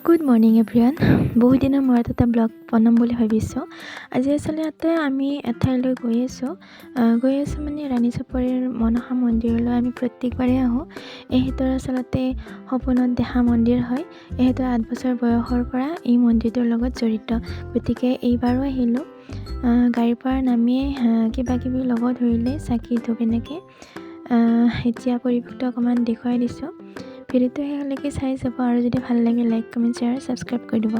Good morning everyone. বহুত দিনৰ মূৰত এটা ব্লগ বনাম বুলি ভাবিছোঁ। আজি আচলতে আমি এঠাইলৈ গৈ আছোঁ মানে ৰাণী চাপৰিৰ মনসা মন্দিৰলৈ। আমি প্ৰত্যেকবাৰেই আহোঁ। এখেতৰ আচলতে সপোনত দেখা মন্দিৰ হয়। এখেতৰ 8 বছৰ বয়সৰ পৰা এই মন্দিৰটোৰ লগত জড়িত, গতিকে এইবাৰো আহিলোঁ। গাড়ীৰ পৰা নামিয়ে কিবা কিবি ল'ব ধৰিলে, চাকি ধূপ এনেকৈ। এতিয়া পৰিৱেশটো অকণমান দেখুৱাই দিছোঁ। ভিডিঅ'টো শেষলৈকে চাই যাব আৰু যদি ভাল লাগে লাইক কমেণ্ট শ্বেয়াৰ ছাবস্ক্ৰাইব কৰি দিব।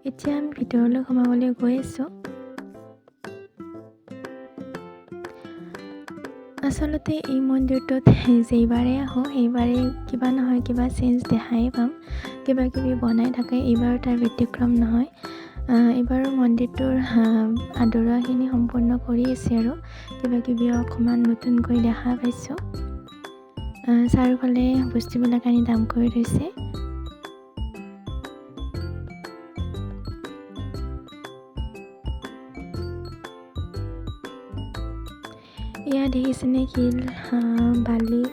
এতিয়া আমি ভিতৰলৈ সোমাবলৈ গৈ আছোঁ। আচলতে এই মন্দিৰটোত যেইবাৰেই আহোঁ সেইবাৰেই কিবা নহয় কিবা চেঞ্জ দেখাই পাম। কিবা কিবি বনাই থাকে, এইবাৰো তাৰ ব্যতিক্ৰম নহয়। এইবাৰো মন্দিৰটোৰ আদৰোৱাখিনি সম্পূৰ্ণ কৰি আছে আৰু কিবা কিবি অকণমান নতুনকৈ দেখা পাইছোঁ। চাৰিওফালে বস্তুবিলাক আনি দাম কৰি থৈছে। এয়া দেখিছেনে, শিল, বালি,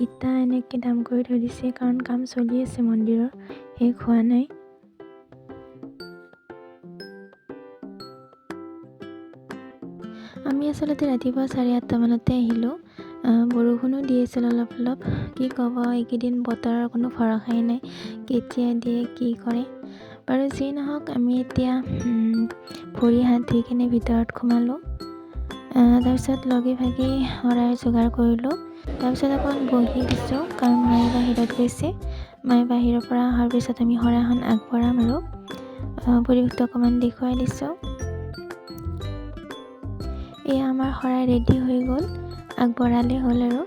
ইটা এনেকৈ দাম কৰি থৈ দিছে, কাৰণ কাম চলি আছে মন্দিৰৰ, শেষ হোৱা নাই। আমি আচলতে ৰাতিপুৱা 8:30 মানতে আহিলোঁ। বৰষুণো দি আছিল অলপ অলপ। কি ক'ব, এইকেইদিন বতৰৰ কোনো ভৰসাই নাই, কেতিয়া দিয়ে কি কৰে। বাৰু যি নহওক, আমি এতিয়া ভৰি হাত ধুই কিনে ভিতৰত সোমালোঁ। তাৰপিছত লগে ভাগে শৰাই যোগাৰ কৰিলোঁ। তাৰপিছত অকণমান বহি দিছোঁ, কাৰণ মায়ে বাহিৰত গৈছে। মায়ে বাহিৰৰ পৰা অহাৰ পিছত আমি শৰাইখন আগবঢ়াম আৰু পৰিৱেশটো অকণমান দেখুৱাই দিছোঁ। এয়া আমাৰ শৰাই ৰেডি হৈ গ'ল, আগবঢ়ালে হ'ল আৰু।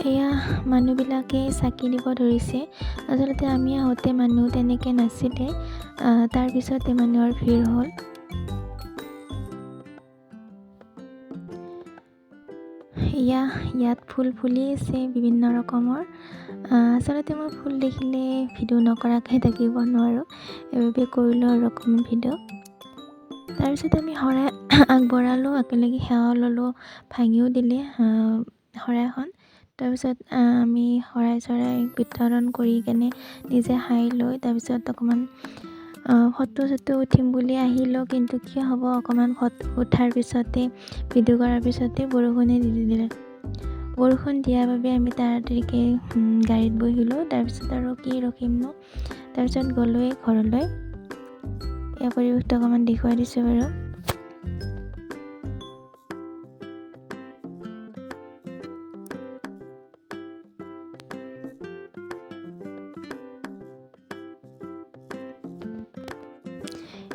এয়া মানুহবিলাকে চাকি দিব ধৰিছে। আচলতে আমি আহোঁতে মানুহ তেনেকৈ নাছিলে, তাৰপিছতে মানুহৰ ভিৰ হ'ল। ইয়াত ফুল ফুলি আছে বিভিন্ন ৰকমৰ। আচলতে মই ফুল দেখিলে ভিডিঅ' নকৰাকৈ থাকিব নোৱাৰোঁ, সেইবাবে কৰিলোঁ আৰু অকণমান ভিডিঅ'। তাৰপিছত আমি শৰাই আগবঢ়ালোঁ, একেলগে সেৱা ল'লোঁ, ভাঙিও দিলে শৰাইখন। তাৰপিছত আমি শৰাই চৰাই বিতৰণ কৰি কেনে নিজে খাই লৈ তাৰপিছত অকণমান ফটো চটো উঠিম বুলি আহিলোঁ, কিন্তু কি হ'ব, অকণমান ফটো উঠাৰ পিছতে ভিডিঅ' কৰাৰ পিছতে বৰষুণে দি দিলে। বৰষুণ দিয়াৰ বাবে আমি তাড়াতাড়িকৈ গাড়ীত বহিলোঁ। তাৰপিছত আৰু কি ৰখিমনো, তাৰপিছত গ'লোৱে ঘৰলৈ। এই পৰিৱেশটো অকণমান দেখুৱাই দিছোঁ বাৰু।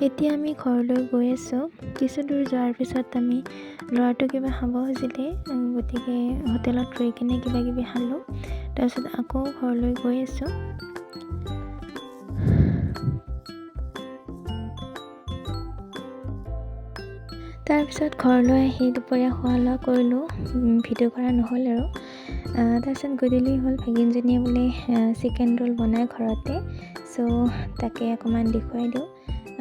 এতিয়া আমি ঘৰলৈ গৈ আছোঁ। কিছু দূৰ যোৱাৰ পিছত আমি ল'ৰাটো কিবা খাব খুজিলে, গতিকে হোটেলত ৰৈ কিনে কিবা কিবি খালোঁ। তাৰপিছত আকৌ ঘৰলৈ গৈ আছোঁ। তাৰপিছত ঘৰলৈ আহি দুপৰীয়া খোৱা লোৱা কৰিলোঁ, ভিডিঅ' কৰা নহ'ল আৰু। তাৰপিছত গধূলি হ'ল, ভাগিনজনীয়ে বোলে চিকেন ৰোল বনাই ঘৰতে, চ' তাকে অকণমান দেখুৱাই দিওঁ।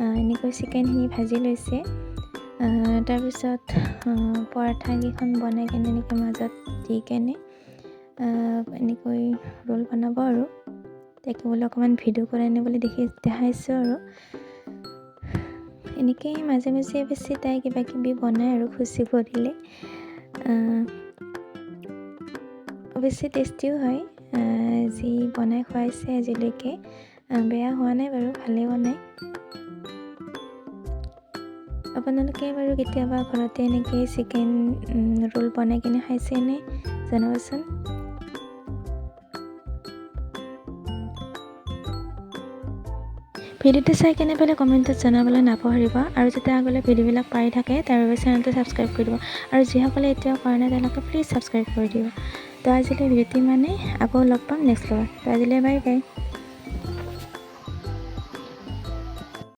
এনেকৈ চিকেনখিনি ভাজি লৈছে। তাৰপিছত পৰঠাকেইখন বনাই কেনে এনেকৈ মাজত দি কেনে এনেকৈ ৰোল বনাব আৰু। তাকে বোলে অকণমান ভিডিঅ' কৰাই আনে বুলি দেখাইছোঁ আৰু। এনেকৈ মাজে মাজে বেছি তাই কিবা কিবি বনায় আৰু খুচি পৰিলে। অৱশ্যে টেষ্টিও হয়, যি বনাই খুৱাইছে আজিলৈকে বেয়া হোৱা নাই বাৰু, ভালেই বনায়। আপোনালোকে বাৰু কেতিয়াবা ঘৰতে এনেকৈ চিকেন ৰোল বনাই কিনে খাইছেনে জনাবচোন। ভিডিঅ'টো চাই কেনে পালে কমেণ্টত জনাবলৈ নাপাহৰিব, আৰু যাতে আগলৈ ভিডিঅ'বিলাক পাই থাকে তাৰ বাবে চেনেলটো ছাবস্ক্ৰাইব কৰি দিব, আৰু যিসকলে এতিয়াও কৰা নাই তেওঁলোকে প্লিজ ছাবস্ক্ৰাইব কৰি দিব। তো আজিলৈ ভিডিঅ'টো ইমানেই, আকৌ লগ পাম নেক্সট লগত। তো আজিলৈ বাই বাই।